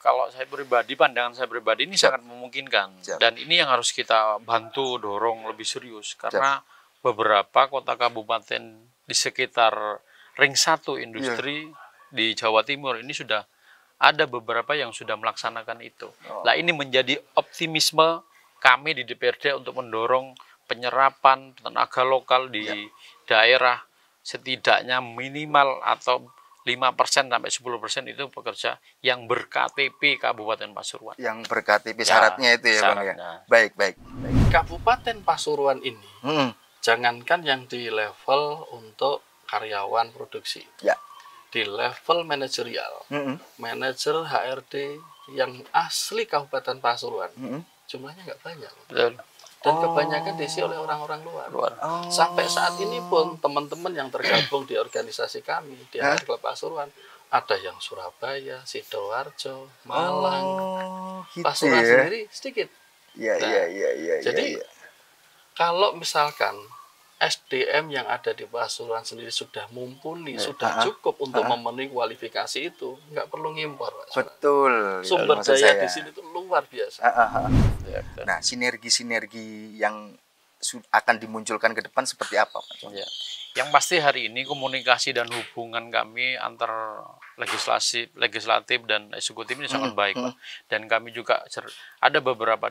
kalau saya pribadi, pandangan saya pribadi ini Siap. sangat memungkinkan. Siap. Dan ini yang harus kita bantu, dorong lebih serius. Karena beberapa kota kabupaten di sekitar ring 1 industri di Jawa Timur ini sudah ada beberapa yang sudah melaksanakan itu. Nah, ini menjadi optimisme kami di DPRD untuk mendorong penyerapan tenaga lokal di daerah, setidaknya minimal atau 5% sampai 10% itu pekerja yang ber-KTP Kabupaten Pasuruan. Yang ber-KTP syaratnya itu ya Bang ya. Baik. Kabupaten Pasuruan ini, jangankan yang di level untuk karyawan produksi, di level manajerial, manajer HRD yang asli Kabupaten Pasuruan, jumlahnya nggak banyak. Betul. Dan kebanyakan diisi oleh orang-orang luar. Sampai saat ini pun teman-teman yang tergabung di organisasi kami di HR Klub Pasuruan, ada yang Surabaya, Sidoarjo, Malang, gitu Pasuruan sendiri sedikit. Jadi kalau misalkan SDM yang ada di Pasuruan sendiri sudah mumpuni, sudah cukup untuk memenuhi kualifikasi itu, nggak perlu ngimpor, Pak. Betul. Sumber daya di sini itu luar biasa. Nah, sinergi-sinergi yang akan dimunculkan ke depan seperti apa, Pak? Yang pasti hari ini komunikasi dan hubungan kami antar legislatif dan eksekutif ini sangat baik, Pak. Dan kami juga ada beberapa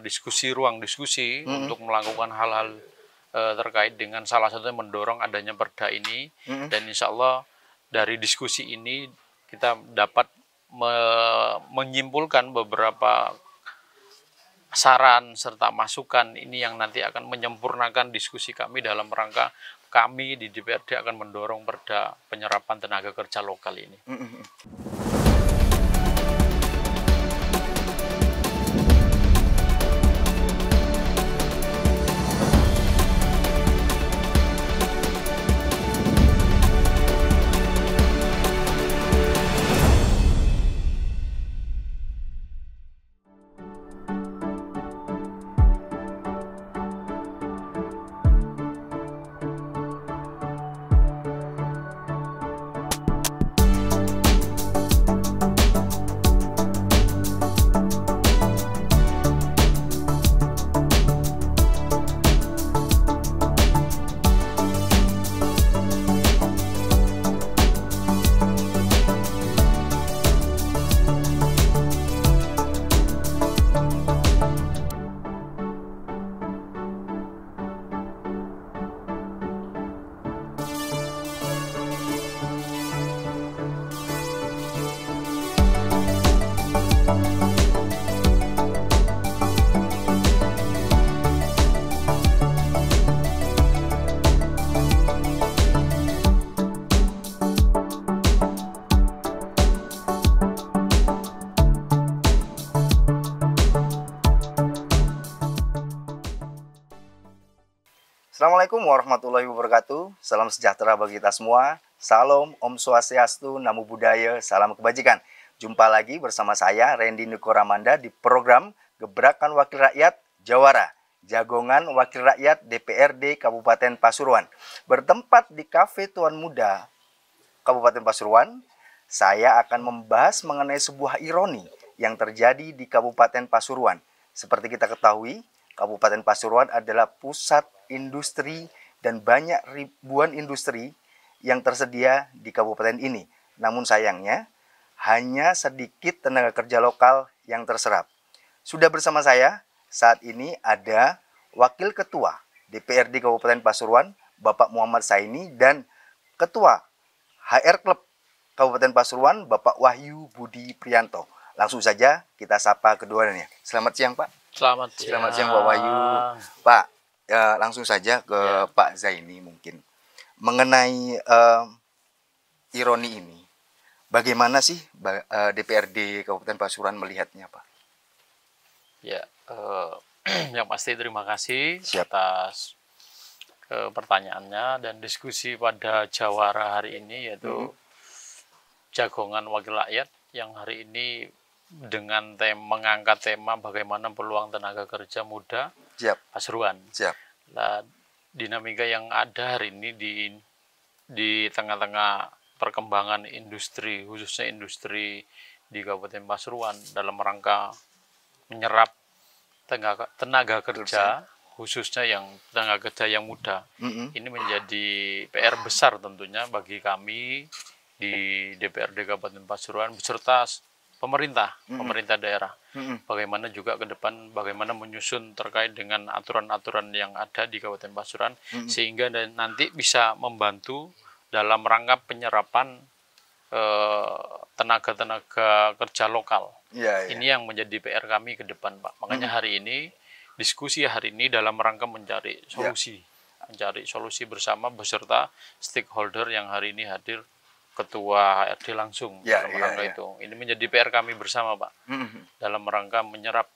ruang diskusi untuk melakukan hal-hal terkait dengan salah satunya mendorong adanya perda ini, dan insya Allah dari diskusi ini kita dapat menyimpulkan beberapa saran serta masukan ini yang nanti akan menyempurnakan diskusi kami dalam rangka kami di DPRD akan mendorong perda penyerapan tenaga kerja lokal ini. Assalamualaikum warahmatullahi wabarakatuh. Salam sejahtera bagi kita semua. Salam, Om Swastiastu, Namo Buddhaya, salam kebajikan. Jumpa lagi bersama saya, Randy Nukoramanda, di program Gebrakan Wakil Rakyat Jawara, Jagongan Wakil Rakyat DPRD Kabupaten Pasuruan. Bertempat di Cafe Tuan Muda Kabupaten Pasuruan, saya akan membahas mengenai sebuah ironi yang terjadi di Kabupaten Pasuruan. Seperti kita ketahui, Kabupaten Pasuruan adalah pusat industri dan banyak ribuan industri yang tersedia di kabupaten ini. Namun sayangnya, hanya sedikit tenaga kerja lokal yang terserap. Sudah bersama saya saat ini ada Wakil Ketua DPRD Kabupaten Pasuruan, Bapak Muhammad Saini, dan Ketua HR Klub Kabupaten Pasuruan, Bapak Wahyu Budi Priyanto. Langsung saja kita sapa keduanya. Selamat siang, Pak. Selamat siang, Pak Wahyu. Pak, langsung saja ke Pak Zaini mungkin. Mengenai ironi ini, bagaimana sih DPRD Kabupaten Pasuruan melihatnya, Pak? Yang pasti terima kasih atas pertanyaannya dan diskusi pada Jawara hari ini, yaitu Jagongan Wakil Rakyat, yang hari ini dengan mengangkat tema bagaimana peluang tenaga kerja muda Pasuruan. Nah, dinamika yang ada hari ini di tengah-tengah perkembangan industri, khususnya industri di Kabupaten Pasuruan dalam rangka menyerap tenaga kerja, khususnya yang tenaga kerja yang muda. Ini menjadi PR besar tentunya bagi kami di DPRD Kabupaten Pasuruan beserta pemerintah daerah. Bagaimana juga ke depan, bagaimana menyusun terkait dengan aturan-aturan yang ada di Kabupaten Pasuruan, sehingga nanti bisa membantu dalam rangka penyerapan tenaga kerja lokal. Ini yang menjadi PR kami ke depan, Pak. Makanya hari ini, diskusi hari ini dalam rangka mencari solusi bersama beserta stakeholder yang hari ini hadir, Ketua HRD langsung dalam rangka itu. Ini menjadi PR kami bersama, Pak, dalam rangka menyerap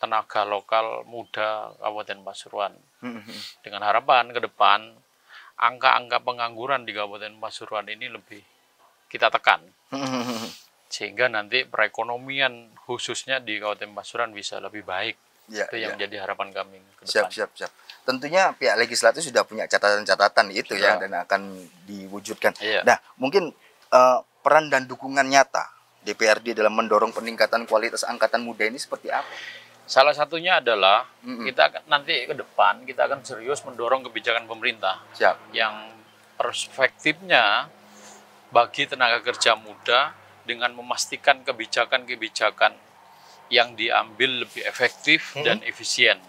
tenaga lokal muda Kabupaten Pasuruan. Dengan harapan ke depan, angka-angka pengangguran di Kabupaten Pasuruan ini lebih kita tekan, sehingga nanti perekonomian khususnya di Kabupaten Pasuruan bisa lebih baik. Itu yang menjadi harapan kami ke depan. Siap. Tentunya pihak legislatif sudah punya catatan-catatan itu dan akan diwujudkan. Nah, mungkin peran dan dukungan nyata DPRD dalam mendorong peningkatan kualitas angkatan muda ini seperti apa? Salah satunya adalah kita nanti ke depan kita akan serius mendorong kebijakan pemerintah yang perspektifnya bagi tenaga kerja muda dengan memastikan kebijakan-kebijakan yang diambil lebih efektif dan efisien.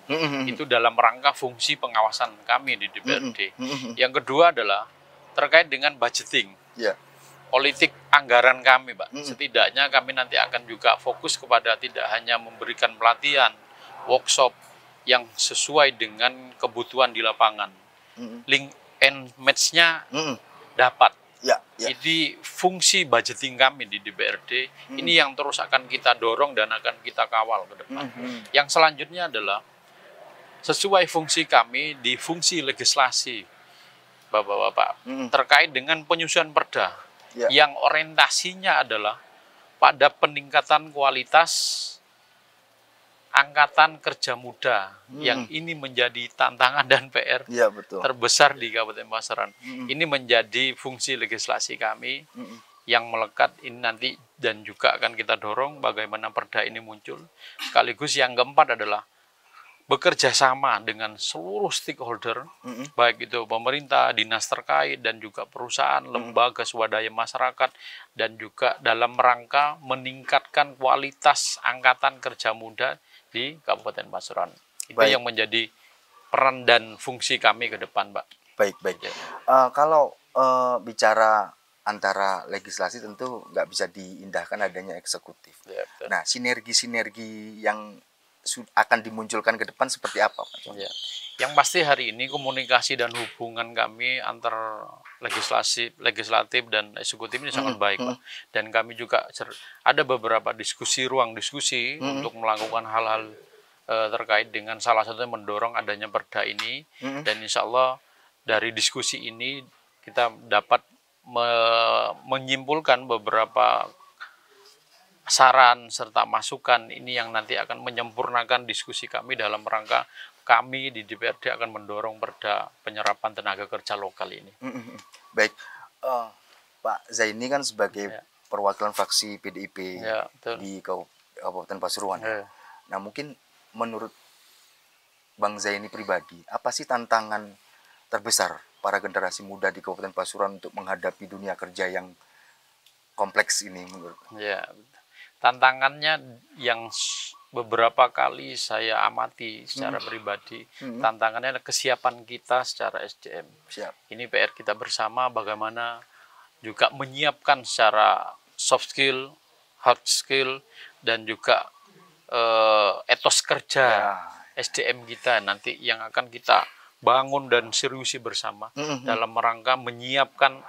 Itu dalam rangka fungsi pengawasan kami di DPRD. Yang kedua adalah terkait dengan budgeting. Politik anggaran kami, Pak. Setidaknya kami nanti akan juga fokus kepada tidak hanya memberikan pelatihan, workshop yang sesuai dengan kebutuhan di lapangan. Link and match-nya dapat. Jadi fungsi budgeting kami di DPRD ini yang terus akan kita dorong dan akan kita kawal ke depan. Yang selanjutnya adalah sesuai fungsi kami di fungsi legislasi, Bapak-bapak, terkait dengan penyusunan perda yang orientasinya adalah pada peningkatan kualitas angkatan kerja muda yang ini menjadi tantangan dan PR terbesar di Kabupaten Pasuruan. Ini menjadi fungsi legislasi kami yang melekat ini nanti, dan juga akan kita dorong bagaimana perda ini muncul. Sekaligus yang keempat adalah bekerja sama dengan seluruh stakeholder, baik itu pemerintah, dinas terkait, dan juga perusahaan, lembaga swadaya masyarakat, dan juga dalam rangka meningkatkan kualitas angkatan kerja muda di Kabupaten Pasuruan. Itu yang menjadi peran dan fungsi kami ke depan, Pak. Baik. Kalau bicara antara legislasi tentu nggak bisa diindahkan adanya eksekutif. Nah, sinergi-sinergi yang akan dimunculkan ke depan seperti apa, Pak? Yang pasti hari ini komunikasi dan hubungan kami antar legislatif dan eksekutif ini sangat baik, Pak. Dan kami juga ada beberapa ruang diskusi untuk melakukan hal-hal terkait dengan salah satunya mendorong adanya perda ini. Dan insya Allah dari diskusi ini kita dapat menyimpulkan beberapa saran serta masukan ini yang nanti akan menyempurnakan diskusi kami dalam rangka kami di DPRD akan mendorong perda penyerapan tenaga kerja lokal ini. Baik, Pak Zaini kan sebagai perwakilan fraksi PDIP di Kabupaten Pasuruan. Nah, mungkin menurut Bang Zaini pribadi, apa sih tantangan terbesar para generasi muda di Kabupaten Pasuruan untuk menghadapi dunia kerja yang kompleks ini menurut? Tantangannya yang beberapa kali saya amati secara pribadi, tantangannya adalah kesiapan kita secara SDM. Ini PR kita bersama, bagaimana juga menyiapkan secara soft skill, hard skill, dan juga etos kerja SDM kita nanti yang akan kita bangun dan seriusi bersama dalam rangka menyiapkan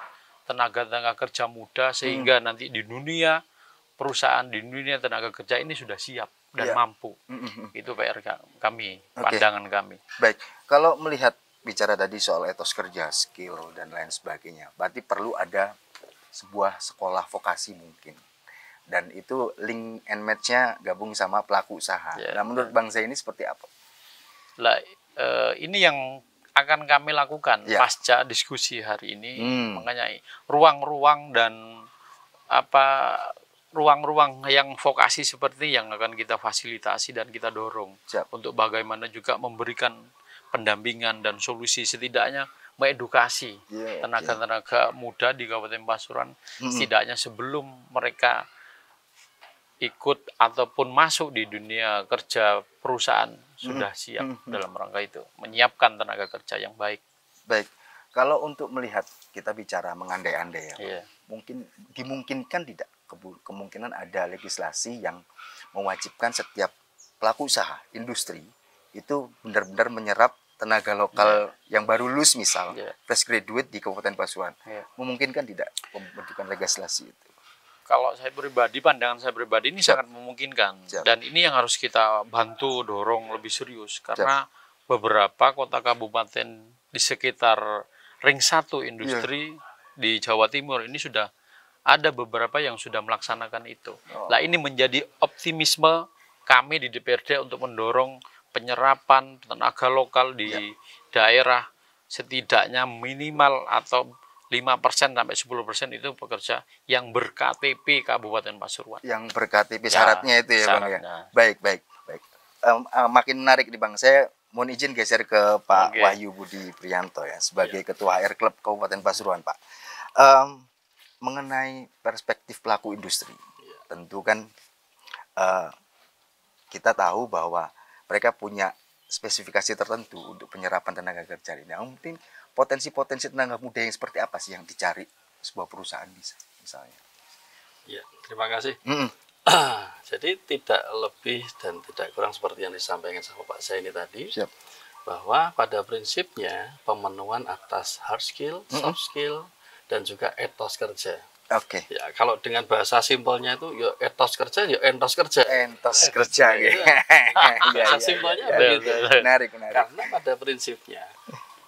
tenaga kerja muda sehingga nanti di dunia perusahaan, di dunia tenaga kerja ini sudah siap dan mampu. Itu PR kami, pandangan kami. Baik, kalau melihat bicara tadi soal etos kerja, skill, dan lain sebagainya, berarti perlu ada sebuah sekolah vokasi mungkin. Dan itu link and match-nya gabung sama pelaku usaha. Nah, menurut Bang Zaini seperti apa? Ini yang akan kami lakukan pasca diskusi hari ini, makanya ruang-ruang dan ruang-ruang yang vokasi seperti yang akan kita fasilitasi dan kita dorong. Siap. Untuk bagaimana juga memberikan pendampingan dan solusi, setidaknya mengedukasi tenaga-tenaga muda di Kabupaten Pasuruan, setidaknya sebelum mereka ikut ataupun masuk di dunia kerja perusahaan sudah siap dalam rangka itu, menyiapkan tenaga kerja yang baik. Baik, kalau untuk melihat, kita bicara mengandai-andai ya, mungkin dimungkinkan tidak kemungkinan ada legislasi yang mewajibkan setiap pelaku usaha industri itu benar-benar menyerap tenaga lokal yang baru lulus, misal fresh graduate di Kabupaten Pasuruan. Memungkinkan tidak pembentukan legislasi itu? Kalau saya pribadi, pandangan saya pribadi ini sangat memungkinkan. Dan ini yang harus kita bantu dorong lebih serius, karena beberapa kota kabupaten di sekitar ring 1 industri di Jawa Timur ini sudah ada beberapa yang sudah melaksanakan itu. Nah, ini menjadi optimisme kami di DPRD untuk mendorong penyerapan tenaga lokal di daerah, setidaknya minimal atau 5% sampai 10% itu pekerja yang ber-KTP Kabupaten Pasuruan. Yang ber-KTP syaratnya itu ya Bang ya. Baik. Makin menarik nih Bang. Saya mohon izin geser ke Pak Wahyu Budi Priyanto ya, sebagai Ketua HR Club Kabupaten Pasuruan, Pak. Mengenai perspektif pelaku industri, tentu kan kita tahu bahwa mereka punya spesifikasi tertentu untuk penyerapan tenaga kerja ini. Mungkin potensi-potensi tenaga muda yang seperti apa sih yang dicari sebuah perusahaan bisa, misalnya? Ya, terima kasih. Jadi tidak lebih dan tidak kurang seperti yang disampaikan sama Pak Zaini tadi. Siap. Bahwa pada prinsipnya pemenuhan atas hard skill, soft skill, dan juga etos kerja. Oke. Ya, kalau dengan bahasa simpelnya itu ya etos kerja, ya entos kerja. Entos kerja ya. Bahasa simpelnya begitu. Menarik. Karena pada prinsipnya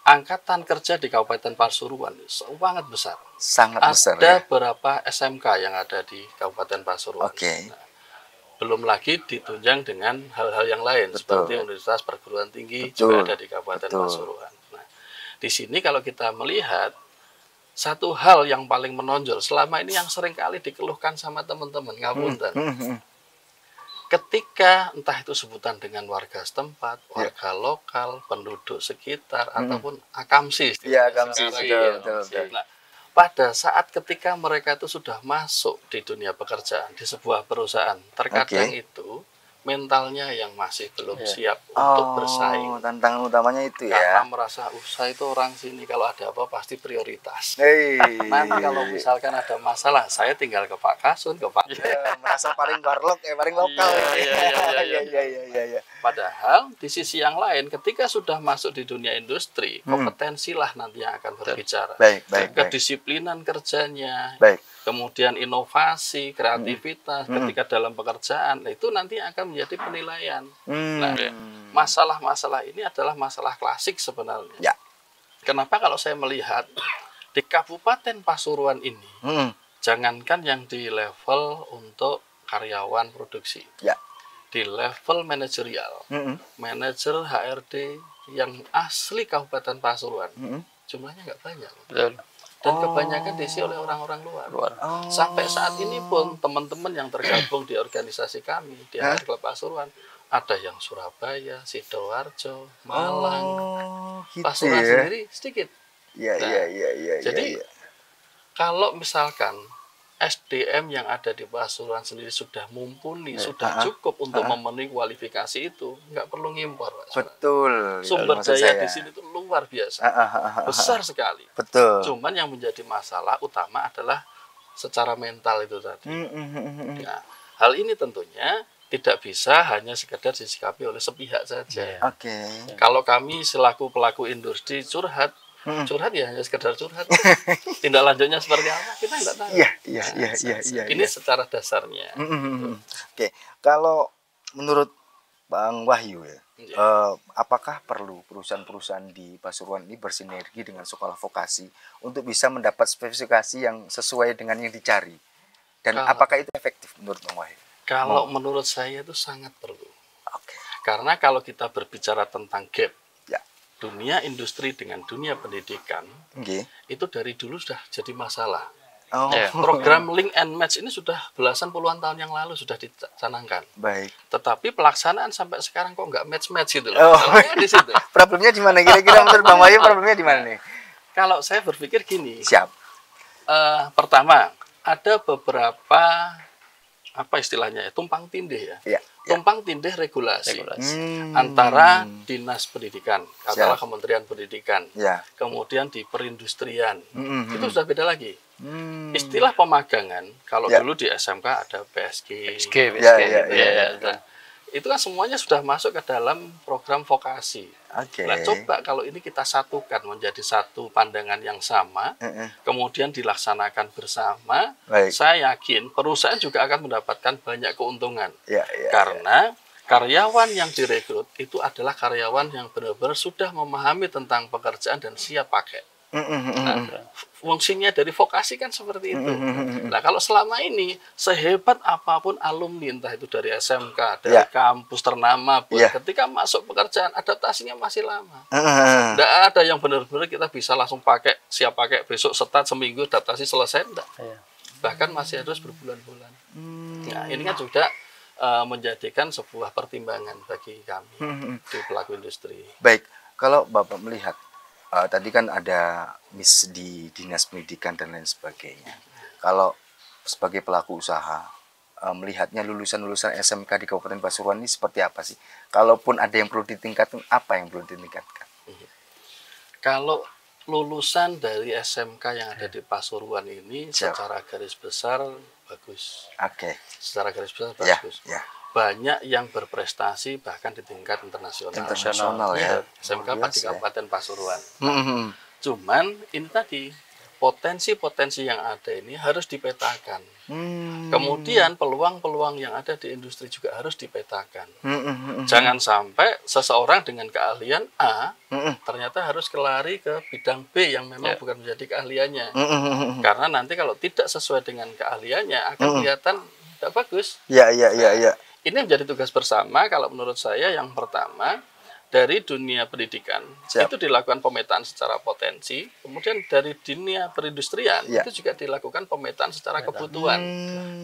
angkatan kerja di Kabupaten Pasuruan sangat besar. Sangat besar. Ada berapa SMK yang ada di Kabupaten Pasuruan. Oke. Nah, belum lagi ditunjang dengan hal-hal yang lain seperti universitas perguruan tinggi juga ada di Kabupaten Pasuruan. Nah, di sini kalau kita melihat satu hal yang paling menonjol selama ini yang sering kali dikeluhkan sama teman-teman ngapunten. Ketika entah itu sebutan dengan warga setempat, warga lokal, penduduk sekitar ataupun akamsi. Iya, akamsi. Betul. Nah, pada saat ketika mereka itu sudah masuk di dunia pekerjaan di sebuah perusahaan, terkadang itu mentalnya yang masih belum siap untuk bersaing. Tantangan utamanya itu ya. Karena merasa saya itu orang sini, kalau ada apa pasti prioritas. Nanti kalau misalkan ada masalah, saya tinggal ke Pak Kasun, ke Pak. Merasa paling warlock paling lokal. Iya. Padahal di sisi yang lain, ketika sudah masuk di dunia industri, kompetensilah nanti yang akan berbicara. Baik. Kedisiplinan kerjanya. Kemudian inovasi, kreativitas ketika dalam pekerjaan, itu nanti akan menjadi penilaian. Nah, masalah-masalah ini adalah masalah klasik sebenarnya. Ya. Kenapa kalau saya melihat di Kabupaten Pasuruan ini, jangankan yang di level untuk karyawan produksi, di level manajerial, manajer HRD yang asli Kabupaten Pasuruan, jumlahnya nggak banyak. Betul. Dan kebanyakan diisi oleh orang-orang luar. Sampai saat ini pun teman-teman yang tergabung di organisasi kami di HR Club Pasuruan, ada yang Surabaya, Sidoarjo, Malang, Pasuruan sendiri sedikit. Iya. Jadi kalau misalkan SDM yang ada di Pasuruan sendiri sudah mumpuni, sudah cukup untuk memenuhi kualifikasi itu, nggak perlu ngimpor. Betul. Sumber daya di sini itu luar biasa, besar sekali. Betul. Cuman yang menjadi masalah utama adalah secara mental itu tadi. Nah, hal ini tentunya tidak bisa hanya sekedar disikapi oleh sepihak saja. Kalau kami selaku pelaku industri curhat ya hanya sekedar curhat. Tindak lanjutnya seperti apa kita nggak tahu. Iya. Ini secara dasarnya. Oke. Kalau menurut Bang Wahyu ya, apakah perlu perusahaan-perusahaan di Pasuruan ini bersinergi dengan sekolah vokasi untuk bisa mendapat spesifikasi yang sesuai dengan yang dicari? Dan apakah itu efektif menurut Bang Wahyu? Kalau menurut saya itu sangat perlu. Karena kalau kita berbicara tentang gap dunia industri dengan dunia pendidikan, itu dari dulu sudah jadi masalah. Oh. Program link and match ini sudah belasan puluhan tahun yang lalu sudah dicanangkan. Baik. Tetapi pelaksanaan sampai sekarang kok nggak match gitu Oh. loh. Masalahnya di situ. Problemnya di mana kira-kira menurut Bang Wahyu, problemnya di mana nih? Kalau saya berpikir gini. Siap. Pertama, ada beberapa apa istilahnya ya, tumpang tindih ya. Tumpang tindih regulasi. Antara Dinas Pendidikan, katakanlah Kementerian Pendidikan, kemudian di perindustrian, itu sudah beda lagi. Istilah pemagangan, kalau dulu di SMK ada PSG, itu kan semuanya sudah masuk ke dalam program vokasi. Nah, coba kalau ini kita satukan menjadi satu pandangan yang sama, kemudian dilaksanakan bersama, saya yakin perusahaan juga akan mendapatkan banyak keuntungan. Karena karyawan yang direkrut itu adalah karyawan yang benar-benar sudah memahami tentang pekerjaan dan siap pakai. Nah, fungsinya dari vokasi kan seperti itu. Nah, kalau selama ini sehebat apapun alumni, entah itu dari SMK, dari kampus ternama, ketika masuk pekerjaan adaptasinya masih lama. Tidak ada yang benar-benar kita bisa langsung pakai, siap pakai besok start seminggu adaptasi selesai, enggak. Bahkan masih harus berbulan-bulan. Nah, ini kan juga menjadikan sebuah pertimbangan bagi kami di pelaku industri. Baik, kalau Bapak melihat tadi kan ada miss di Dinas Pendidikan dan lain sebagainya. Kalau sebagai pelaku usaha, melihatnya lulusan-lulusan SMK di Kabupaten Pasuruan ini seperti apa sih? Kalaupun ada yang perlu ditingkatkan, apa yang perlu ditingkatkan? Kalau lulusan dari SMK yang ada di Pasuruan ini secara garis besar bagus. Secara garis besar bagus. Banyak yang berprestasi bahkan di tingkat internasional ya. SMK di Kabupaten Pasuruan. Cuman ini tadi potensi-potensi yang ada ini harus dipetakan. Kemudian peluang-peluang yang ada di industri juga harus dipetakan. Jangan sampai seseorang dengan keahlian A ternyata harus lari ke bidang B yang memang bukan menjadi keahliannya. Karena nanti kalau tidak sesuai dengan keahliannya akan kelihatan tidak bagus. Ini menjadi tugas bersama kalau menurut saya. Yang pertama, dari dunia pendidikan itu dilakukan pemetaan secara potensi, kemudian dari dunia perindustrian itu juga dilakukan pemetaan secara kebutuhan.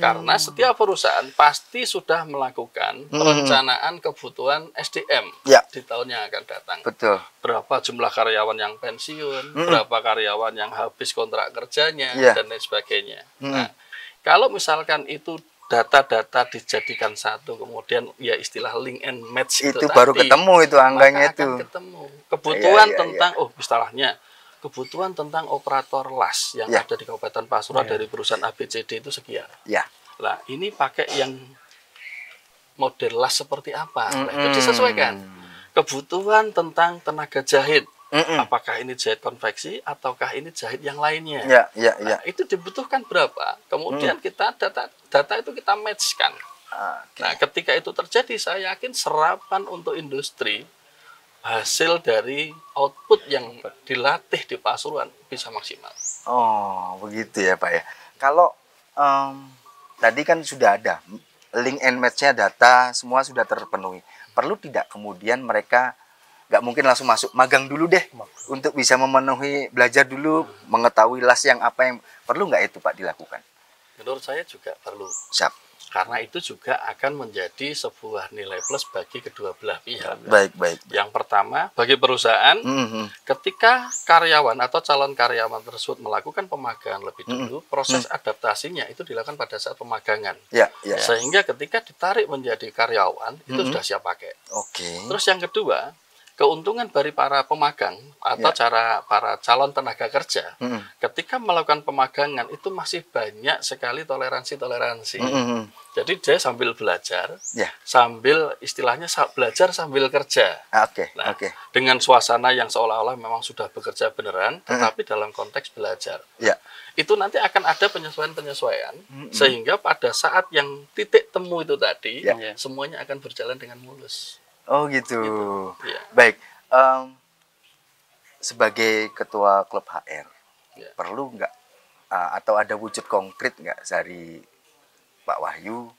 Karena setiap perusahaan pasti sudah melakukan perencanaan kebutuhan SDM di tahun yang akan datang. Berapa jumlah karyawan yang pensiun, berapa karyawan yang habis kontrak kerjanya, dan lain sebagainya. Nah, kalau misalkan itu data-data dijadikan satu, kemudian ya istilah link and match itu baru tadi, ketemu itu angkanya itu. Ketemu. Kebutuhan tentang istilahnya kebutuhan tentang operator las yang ada di Kabupaten Pasuruan dari perusahaan ABCD itu sekian. Lah, ini pakai yang model las seperti apa? Nah, itu disesuaikan. Kebutuhan tentang tenaga jahit. Apakah ini jahit konveksi ataukah ini jahit yang lainnya? Nah, itu dibutuhkan berapa? Kemudian kita data itu kita matchkan. Nah, ketika itu terjadi, saya yakin serapan untuk industri hasil dari output yang dilatih di Pasuruan bisa maksimal. Oh, begitu ya Pak ya. Kalau tadi kan sudah ada link and match-nya, data semua sudah terpenuhi. Perlu tidak kemudian mereka nggak mungkin langsung masuk, magang dulu deh untuk bisa memenuhi, belajar dulu, mengetahui las yang apa yang perlu nggak itu Pak dilakukan? Menurut saya juga perlu. Karena itu juga akan menjadi sebuah nilai plus bagi kedua belah pihak. Baik. Yang pertama, bagi perusahaan, ketika karyawan atau calon karyawan tersebut melakukan pemagangan lebih dulu, proses adaptasinya itu dilakukan pada saat pemagangan. Sehingga ketika ditarik menjadi karyawan, itu sudah siap pakai. Terus yang kedua, keuntungan dari para pemagang atau para calon tenaga kerja ketika melakukan pemagangan itu masih banyak sekali toleransi. Jadi dia sambil belajar, sambil istilahnya belajar sambil kerja. Dengan suasana yang seolah-olah memang sudah bekerja beneran, tetapi dalam konteks belajar. Itu nanti akan ada penyesuaian-penyesuaian sehingga pada saat yang titik temu itu tadi, semuanya akan berjalan dengan mulus. Oh gitu. Baik, sebagai ketua klub HR, perlu nggak atau ada wujud konkret nggak dari Pak Wahyu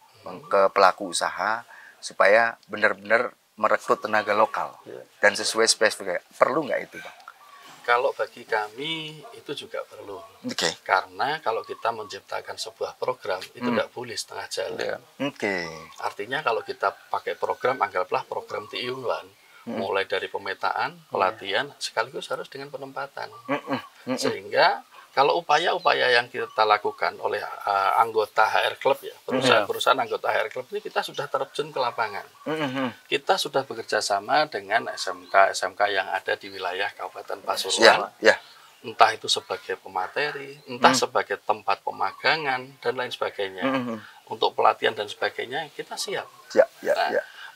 ke pelaku usaha supaya benar-benar merekrut tenaga lokal dan sesuai spesifikasi? Perlu nggak itu Bang? Kalau bagi kami itu juga perlu. Karena kalau kita menciptakan sebuah program itu tidak boleh setengah jalan. Artinya kalau kita pakai program, anggaplah program TIUan, mulai dari pemetaan, pelatihan, sekaligus harus dengan penempatan. Sehingga kalau upaya-upaya yang kita lakukan oleh anggota HR Club ya, perusahaan-perusahaan anggota HR Club ini kita sudah terjun ke lapangan. Kita sudah bekerja sama dengan SMK yang ada di wilayah Kabupaten Pasuruan. Entah itu sebagai pemateri, entah sebagai tempat pemagangan dan lain sebagainya. Untuk pelatihan dan sebagainya kita siap.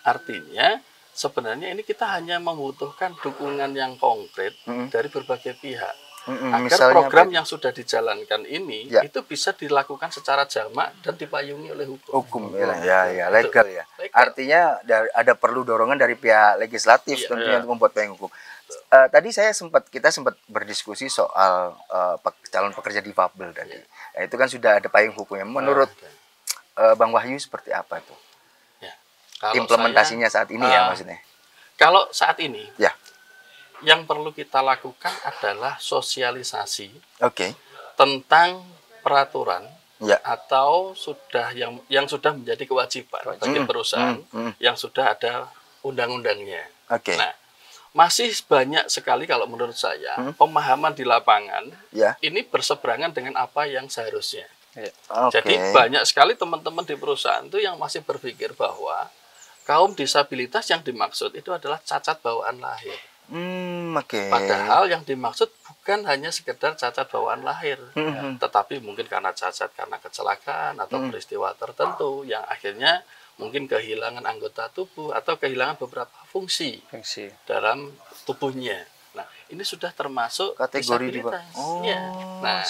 Artinya sebenarnya ini kita hanya membutuhkan dukungan yang konkret dari berbagai pihak. Agar program yang sudah dijalankan ini itu bisa dilakukan secara jamak dan dipayungi oleh hukum. Legal ya. Artinya ada perlu dorongan dari pihak legislatif tentunya untuk membuat payung hukum. Tadi kita sempat berdiskusi soal calon pekerja difabel tadi. Nah, itu kan sudah ada payung hukumnya. Menurut Bang Wahyu seperti apa tuh? Implementasinya saat ini ya maksudnya. Kalau saat ini yang perlu kita lakukan adalah sosialisasi tentang peraturan atau sudah yang sudah menjadi kewajiban bagi perusahaan yang sudah ada undang-undangnya. Nah, masih banyak sekali kalau menurut saya pemahaman di lapangan ini berseberangan dengan apa yang seharusnya. Jadi banyak sekali teman-teman di perusahaan itu yang masih berpikir bahwa kaum disabilitas yang dimaksud itu adalah cacat bawaan lahir. Padahal yang dimaksud bukan hanya sekedar cacat bawaan lahir, tetapi mungkin karena cacat karena kecelakaan atau peristiwa tertentu yang akhirnya mungkin kehilangan anggota tubuh atau kehilangan beberapa fungsi dalam tubuhnya. Nah, ini sudah termasuk kategori disabilitas. Nah,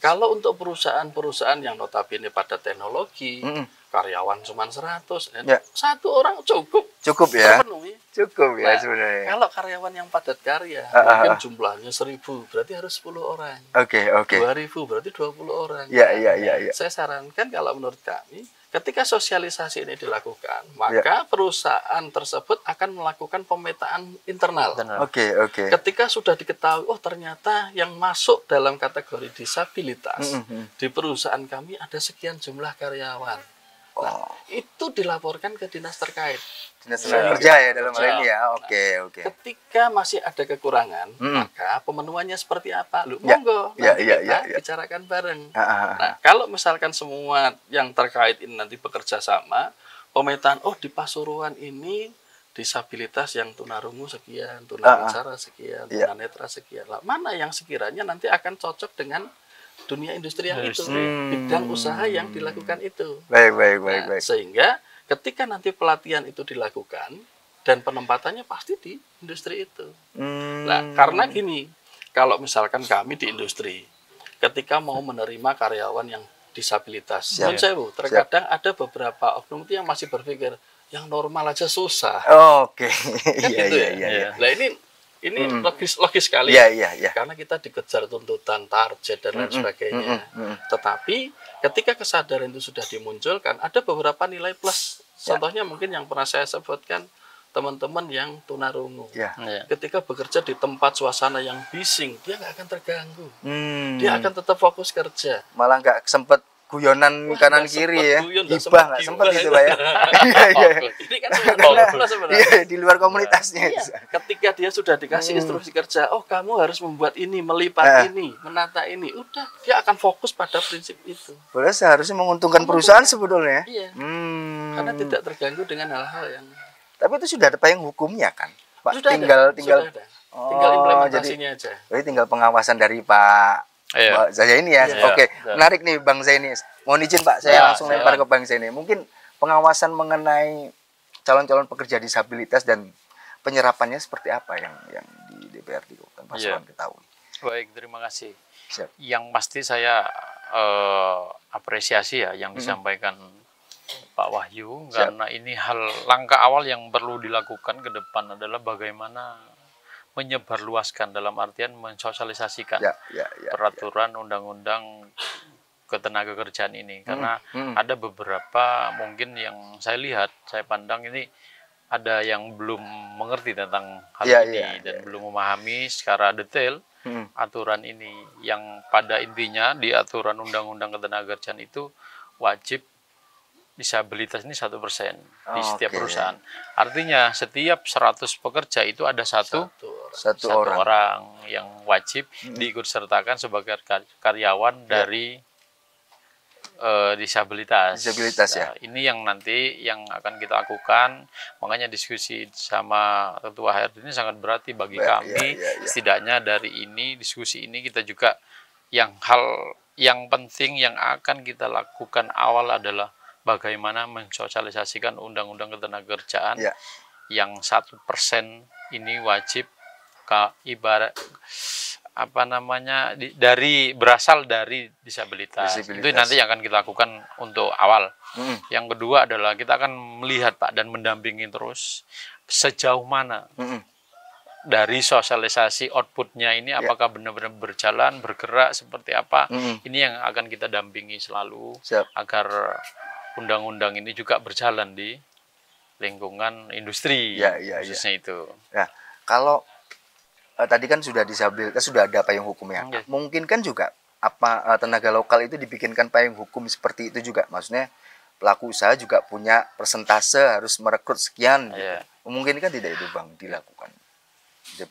kalau untuk perusahaan-perusahaan yang notabene pada teknologi, karyawan cuma 100, satu orang cukup ya. terpenuhi. Cukup ya sebenarnya. Kalau karyawan yang padat karya, mungkin jumlahnya 1000, berarti harus 10 orang. 2000, berarti 20 orang. Saya sarankan kalau menurut kami, ketika sosialisasi ini dilakukan, maka perusahaan tersebut akan melakukan pemetaan internal. Ketika sudah diketahui, oh ternyata yang masuk dalam kategori disabilitas di perusahaan kami ada sekian jumlah karyawan. Nah, itu dilaporkan ke dinas terkait. Dinas tenaga kerja ya dalam hal ini ya. Ketika masih ada kekurangan, maka pemenuhannya seperti apa? Monggo nanti kita bicarakan bareng. Nah, kalau misalkan semua yang terkait ini nanti bekerja sama, pemetaan di Pasuruan ini disabilitas yang tunarungu sekian, tunawicara sekian, tunanetra sekian. Lah, mana yang sekiranya nanti akan cocok dengan dunia industri yang itu, bidang usaha yang dilakukan itu. Baik. Sehingga ketika nanti pelatihan itu dilakukan dan penempatannya pasti di industri itu. Nah, karena gini, kalau misalkan kami di industri, ketika mau menerima karyawan yang disabilitas, terkadang ada beberapa oknum itu yang masih berpikir yang normal aja susah. Nah, ini logis sekali, karena kita dikejar tuntutan target dan lain sebagainya. Tetapi ketika kesadaran itu sudah dimunculkan, ada beberapa nilai plus. Contohnya mungkin yang pernah saya sebutkan, teman-teman yang tunarungu. Ketika bekerja di tempat suasana yang bising, dia nggak akan terganggu. Dia akan tetap fokus kerja. Malah nggak sempat guyonan kanan kiri ya. Gibah nggak sempat itu Pak ya. Ini kan sebenarnya di luar komunitasnya. Ketika dia sudah dikasih instruksi kerja, kamu harus membuat ini, melipat ini, menata ini, udah dia akan fokus pada prinsip itu. Boleh seharusnya menguntungkan perusahaan sebetulnya. Karena tidak terganggu dengan hal-hal yang. Tapi itu sudah ada payung hukumnya kan, Pak? Sudah tinggal implementasinya aja. Berarti tinggal pengawasan dari Pak Zaini ya. Menarik nih Bang Zaini. Mohon izin Pak, saya langsung lempar ke Bang Zaini. Mungkin pengawasan mengenai calon-calon pekerja disabilitas dan penyerapannya seperti apa yang di DPRD Kabupaten Pasuruan ketahui. Baik, terima kasih. Yang pasti saya apresiasi ya yang disampaikan Pak Wahyu, karena ini langkah awal yang perlu dilakukan ke depan adalah bagaimana menyebarluaskan, dalam artian mensosialisasikan peraturan undang-undang ketenagakerjaan ini, karena ada beberapa mungkin yang saya lihat, saya pandang ini ada yang belum mengerti tentang hal ini dan belum memahami secara detail aturan ini, yang pada intinya di aturan Undang-Undang Ketenagakerjaan itu wajib disabilitas ini 1% di setiap perusahaan. Artinya setiap 100 pekerja itu ada satu orang yang wajib diikutsertakan sebagai karyawan dari disabilitas. Ya. Ini yang nanti yang akan kita lakukan. Makanya diskusi sama Ketua HRD ini sangat berarti bagi kami. Setidaknya dari diskusi ini kita juga hal yang penting yang akan kita lakukan awal adalah bagaimana mensosialisasikan Undang-Undang Ketenagakerjaan yang 1% ini wajib ibarat berasal dari disabilitas. Itu nanti yang akan kita lakukan untuk awal. Yang kedua adalah kita akan melihat Pak dan mendampingi terus sejauh mana dari sosialisasi outputnya ini apakah benar-benar berjalan, bergerak seperti apa. Ini yang akan kita dampingi selalu agar undang-undang ini juga berjalan di lingkungan industri, khususnya itu. Nah, kalau tadi kan sudah disabilitas, sudah ada payung hukumnya. Mungkin kan juga tenaga lokal itu dibikinkan payung hukum seperti itu juga. Maksudnya pelaku usaha juga punya persentase harus merekrut sekian. Gitu. Mungkin kan tidak itu Bang dilakukan.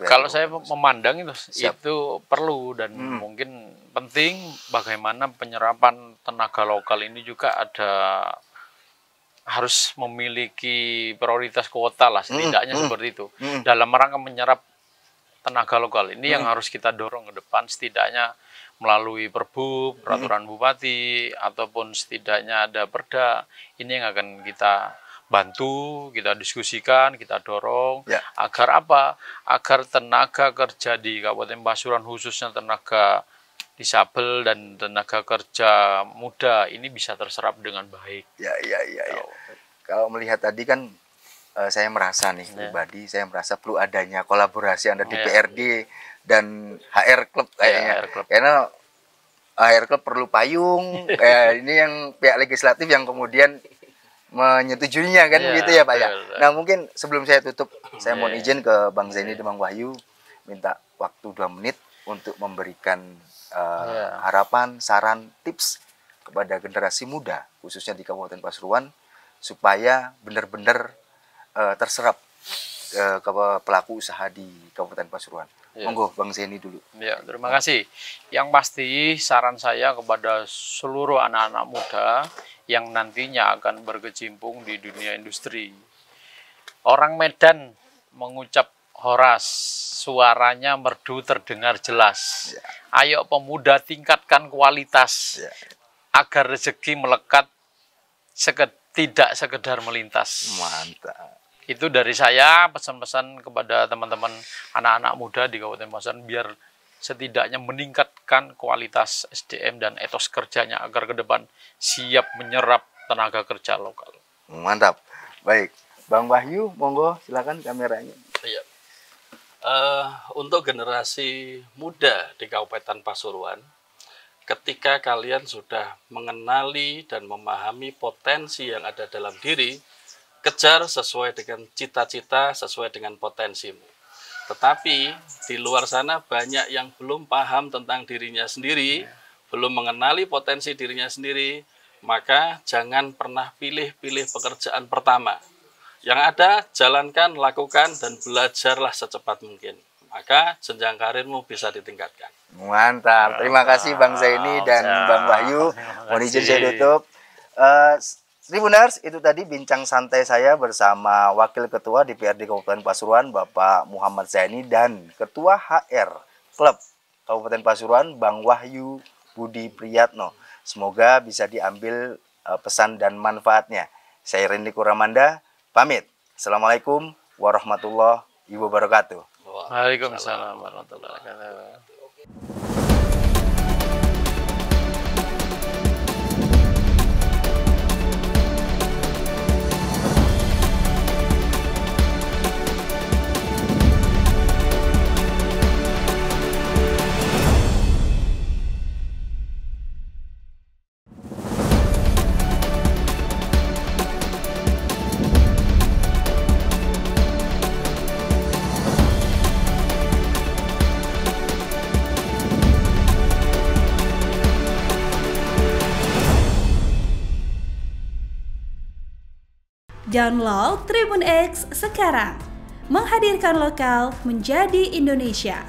Kalau saya memandang itu perlu dan mungkin penting bagaimana penyerapan tenaga lokal ini juga harus memiliki prioritas kuota lah setidaknya seperti itu dalam rangka menyerap tenaga lokal ini yang harus kita dorong ke depan setidaknya melalui Perbup, peraturan bupati ataupun setidaknya ada perda. Ini yang akan kita bantu, kita diskusikan, kita dorong agar apa? Agar tenaga kerja di Kabupaten Pasuruan khususnya tenaga disabel dan tenaga kerja muda ini bisa terserap dengan baik. Ya. Kalau melihat tadi kan saya merasa nih pribadi, saya merasa perlu adanya kolaborasi antara DPRD dan HR Club kayaknya. Karena HR Club perlu payung, ini yang pihak legislatif yang kemudian menyetujuinya kan gitu ya Pak ya. Nah mungkin sebelum saya tutup, saya mohon izin ke Bang Zaini dan Bang Wahyu minta waktu 2 menit untuk memberikan harapan, saran, tips kepada generasi muda khususnya di Kabupaten Pasuruan supaya benar-benar terserap ke pelaku usaha di Kabupaten Pasuruan. Monggo Bang Zaini dulu. Ya, terima kasih. Yang pasti saran saya kepada seluruh anak-anak muda yang nantinya akan berkecimpung di dunia industri. Orang Medan mengucap horas, suaranya merdu terdengar jelas. Ayo pemuda tingkatkan kualitas agar rezeki melekat tidak sekedar melintas. Mantap. Itu dari saya pesan-pesan kepada teman-teman anak-anak muda di Kabupaten Pasuruan biar setidaknya meningkatkan kualitas SDM dan etos kerjanya agar ke depan siap menyerap tenaga kerja lokal. Mantap. Baik, Bang Wahyu, monggo silakan kameranya. Iya. Untuk generasi muda di Kabupaten Pasuruan, ketika kalian sudah mengenali dan memahami potensi yang ada dalam diri, kejar sesuai dengan cita-cita, sesuai dengan potensimu. Tetapi di luar sana banyak yang belum paham tentang dirinya sendiri, belum mengenali potensi dirinya sendiri, maka jangan pernah pilih-pilih pekerjaan pertama. Yang ada, jalankan, lakukan, dan belajarlah secepat mungkin. Maka jenjang karirmu bisa ditingkatkan. Mantap, terima kasih Bang Zaini dan Bang Wahyu. Mohon izin saya tutup. Tribuners, itu tadi bincang santai saya bersama Wakil Ketua DPRD Kabupaten Pasuruan, Bapak Muhammad Zaini, dan Ketua HR Klub Kabupaten Pasuruan, Bang Wahyu Budi Priyatno. Semoga bisa diambil pesan dan manfaatnya. Saya Randy Kuramanda, pamit. Assalamualaikum warahmatullahi wabarakatuh. Waalaikumsalam warahmatullahi wabarakatuh. Download Tribun X sekarang. Menghadirkan lokal menjadi Indonesia.